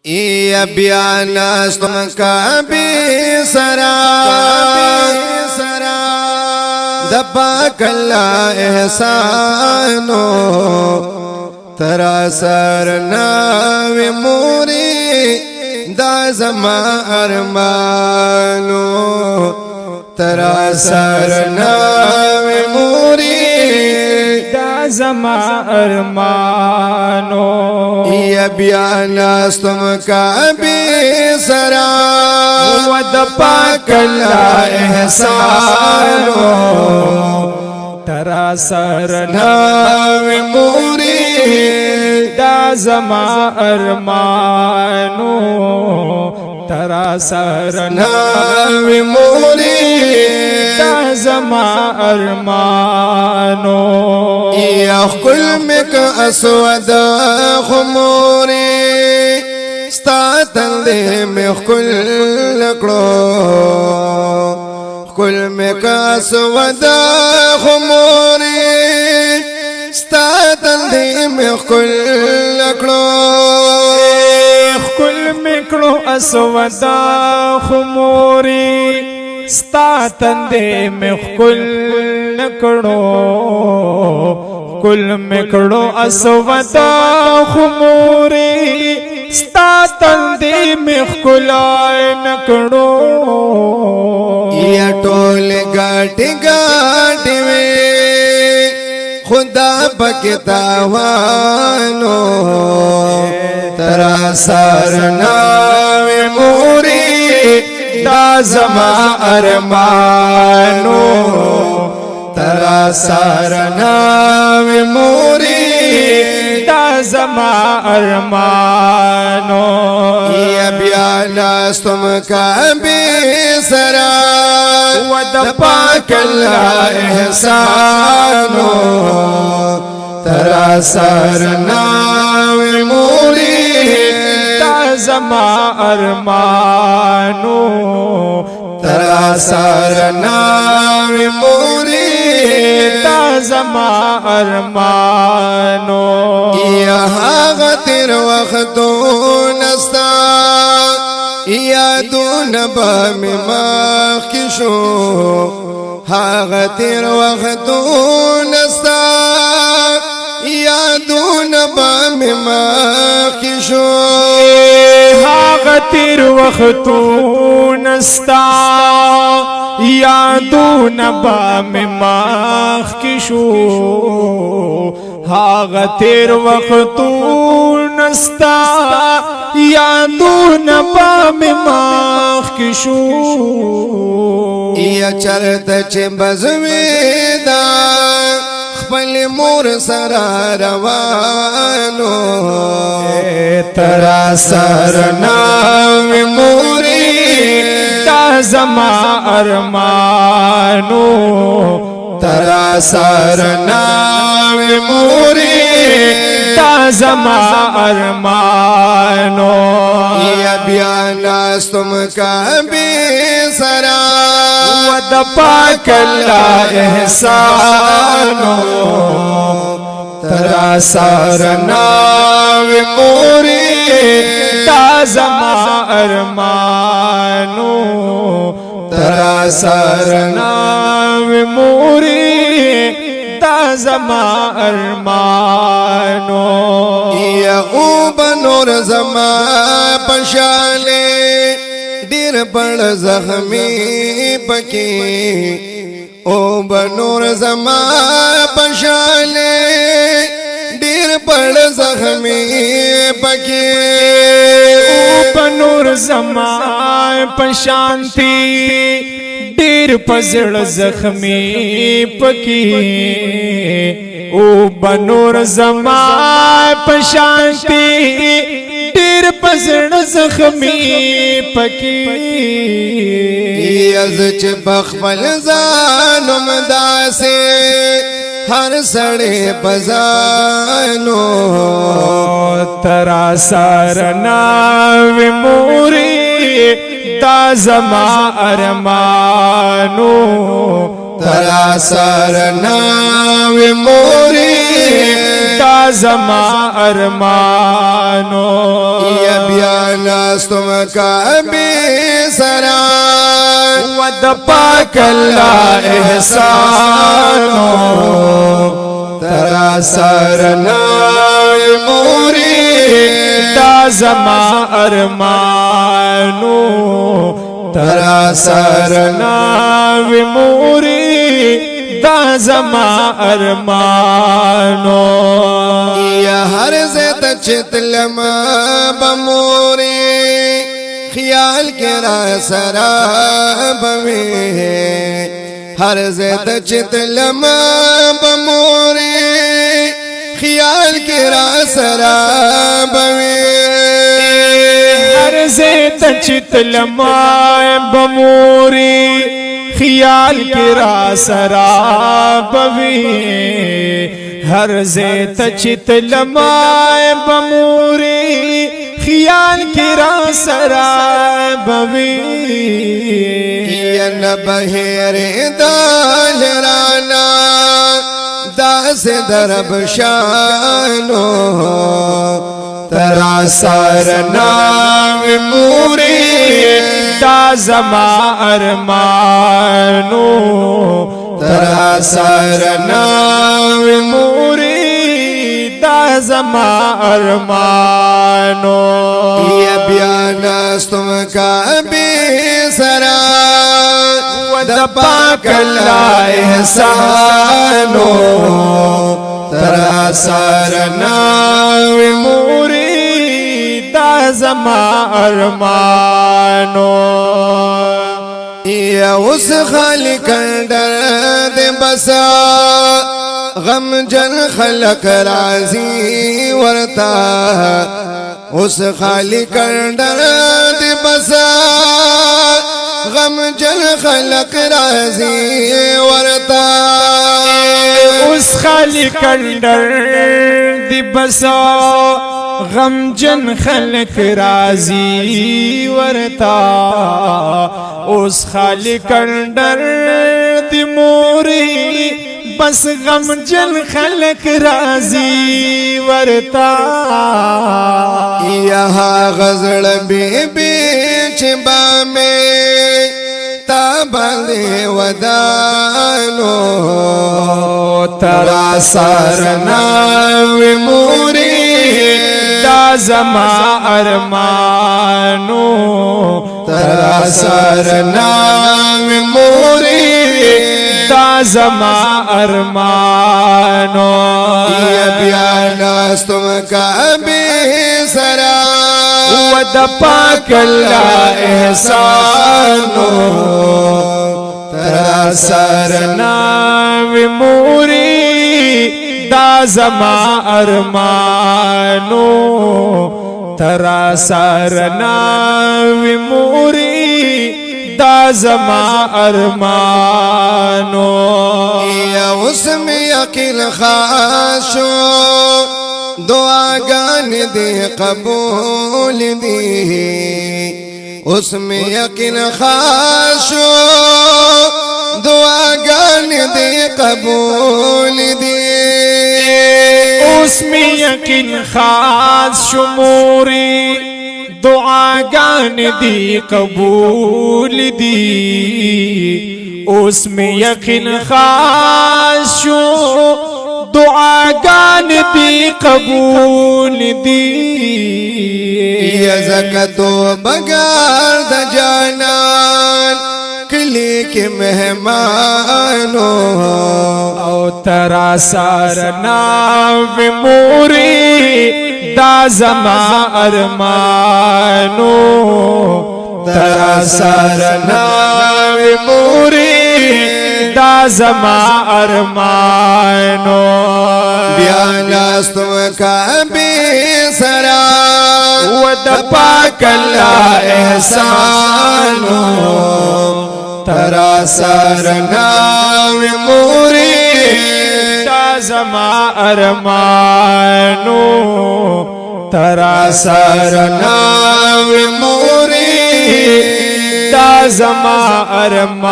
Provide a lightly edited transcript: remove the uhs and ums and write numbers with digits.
یا بیا ناستم کعبی سرا د پاک اللہ احسانو ترا سر ناوی موری دا زما ارمانو ترا سر ناوی موری دا زما ارمانو یا بیا ناستم کعبی سرا و د پاک اللہ احسانو ترا سر ناوی موری دا زما ارمانو ترا سر ناوی موری دا زما ارمانو یا خل مک اسود خموری ستا تندے میں خل لکڑو خل مک اسود خموری ستا تندے میں خل لکڑو خل مکڑو اسودا خموری ستا تندے میں خل نکڑو کل مکڑو اسودا خموری ستا تندے میں خل نکڑو یا ٹول گاٹی گاٹی میں خدا پکتاوانو ترا سر ناوی موری دا زما ارمانو ترا سر ناوی موری دا زما ارمانو یا بیا ناستم کعبی سرا و د پاک اللہ احسانو ترا سر ناوی موری دا زما ارمانو ترا سر ناوی موری دا زما ارمانو یا هاغ تیر وقتو نستا یادون با می مخ کشو هاغ تیر وقتو نستا یادون با می مخ کشو هاغ تیر وقتو نستا یادون با می مخ کشو هاغ تیر وقتو نستا یادون با می مخ کشو یا چرت چه بزوی دا خپل مور سرا روانو ترا سر ناوی موری دا زما ارمانو ترا سر ناوی موری دا زما ارمانو یا بیا ناستم کعبی سرا و د پاک اللہ احسانو ترا سر ناوی موری دا زما ارمانو ترا سر ناوی موری دا زما ارمانو یا او بنور زما پشالے دیر پڑ زخمی پکی او بنور زما پشالے دیر پڑ زخمی پکی او بنور زما پشانتی دیر پزړ زخمی پکی او بنور زما پشانتی دیر پزړ زخمی پکی از چه بخبل زانم داسه ہر سڑے بزانو ترا سر ناوی موری دا زما ارمانو ترا سر ناوی موری دا زما ارمانو یا بیا ناستم کعبی سرا ود پاک اللہ احسانو ترا سرنای موری دا زما ارمانو ترا ناوی موری دا زما ارمانو یا ہر زیت چتلم بموری خیال کرا سرا بوی ہر زیت چتلم بموری خیال کرا سرا بوی ہر زیت چتلمائے بموری خیال کرا سرابوی ہر زیت چتلمائے بموری خیال کرا سرابوی ین بہیر دال رانا داس درب شانو ترا سرنام موری دا زما ارمانو ترا سرنام موری دا زما ارمانو یہ بیانستم کعبی سرا ود پاک اللہ احسانو ترا سرنام موری دا زما ارمانو یا اس خالق در دے بسا غم جن خلق رازی ورتا اس خالق در دے بسا غم جن خلق رازی ورتا اس خالق اندر دی بسا غم جن خلق رازی ورتا اس خالق اندر دی موری بس غم جن خلق رازی ورتا یہاں غزل بی بی چبا میں تابلے ودانو ترا سرنام موری دا زما ارمانو ترا سرنام موری دا زما ارمانو یہ بیانستم کعبی سرا ود پاک اللہ احسانو ترا سرنام موری دا زما ارمانو ترا سرنام موری دا زما ارمانو یا اس میں یقین خاص شو دعا گان دے قبول دی اس میں یقین خاص شو دعا گان دے قبول دی اس میں یقین خاص شموری دعا گان دی قبول دی اس میں یقین خاص شو دعا گان دی قبول دی یا زکتو بگار دا جانان کلی کے مہمانو او ترا سرنام موری دا زما ارمانو ترا سرنام موری دا زما ارمانو بیانستم کعبی سرا ود پاک اللہ احسانو ترا سرنام موری دا زما ارمانو ترا سرنام موری دا زما ارمانو